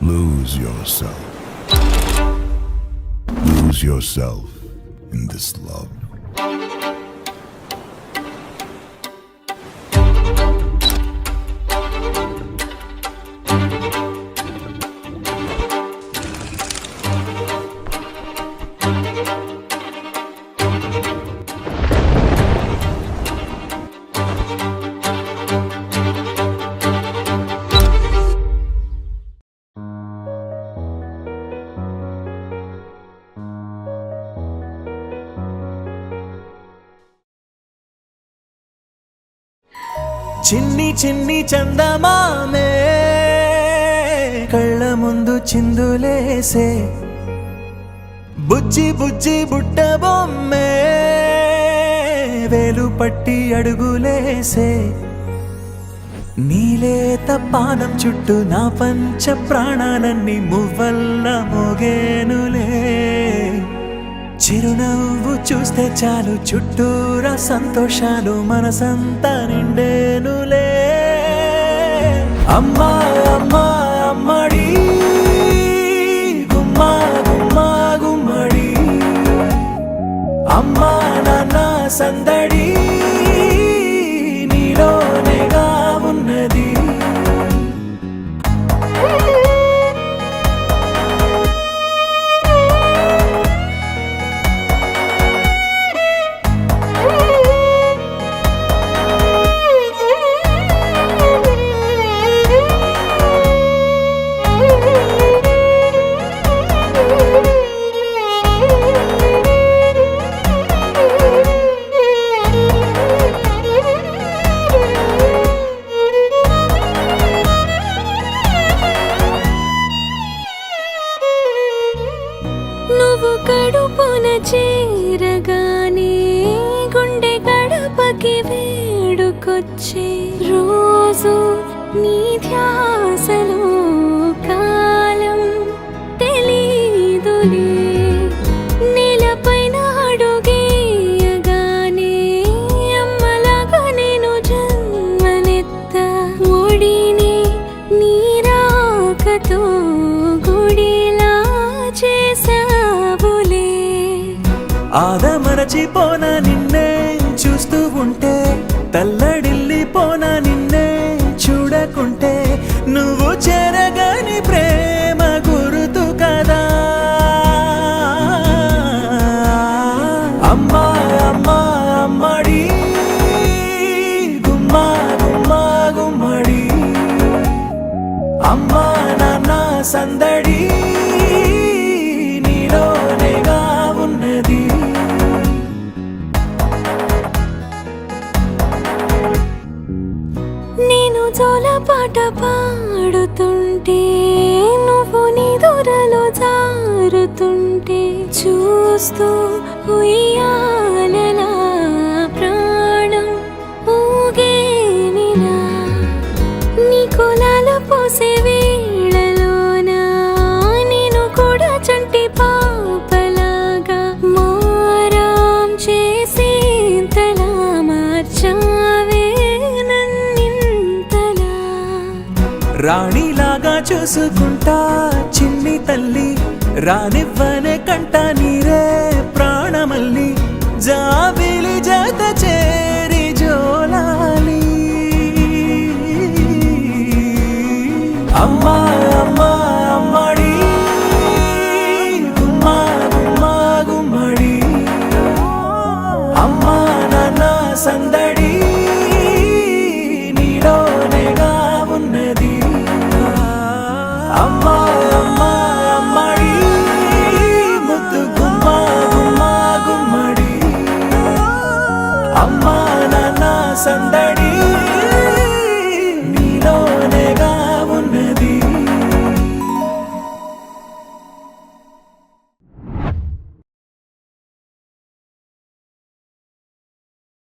Lose yourself. Lose yourself in this love. చిన్ని చిన్ని చందమామే కళ్ళ ముందు చిందులేసే బుజ్జి బుజ్జి బుట్ట బొమ్మే వేలు పట్టి అడుగులేసే నీలేత పానం చుట్టూ నా పంచ ప్రాణాలన్నీ మువ్వల్ల మోగేనులే చిరునవ్వు చూస్తే చాలు చుట్టూరా సంతోషాలు మనసంతా నిండేనులే అమ్మా అమ్మా అమ్మడి గుమ్మా గుమ్మా గుమ్మడి అమ్మా నాన్న సందడి నీలోనేగా ఉన్నది నువ్వు కడుపున చేరగానే గుండె గడపకి వేడుకొచ్చే రోజు నీ ధ్యాసలో కాలం తెలీదులే నేలపైన అడుగేయగానే అమ్మలాగా నేను జన్మనెత్త ఒడిని నీ రాకతో గుడిలా చేసావులే ఆదమరచిపోన నిన్నే చూస్తూ ఉంటే తల్లడిల్లిపోన నిన్నే చూడకుంటే నువ్వు చెరగని ప్రేమ గుర్తు కదా అమ్మా అమ్మా అమ్మడి గుమ్మా గుమ్మా గుమ్మడి అమ్మా నాన్న సందడి నీలోనేగా ఉన్నది నేను జోలపాట పాడుతుంటే నువ్వు నిదురలో జారుతుంటే చూస్తూ ఉయ్యాలలా ప్రాణం ఊగేనిలా నీ కులాల పోసే వేళలోనా నేను కూడా చంటి పాపలాగా మారాం చేసేంతలా మార్చావే నన్నింతలా రాణిలాగా చూసుకుంటా చిన్ని తల్లి రానివ్వనే కంట నీరే ప్రాణమల్లి జాబిలి జత చేరి జోలాలి అమ్మా అమ్మా అమ్మడి గుమ్మా గుమ్మా గుమ్మడి అమ్మా నాన్న సంద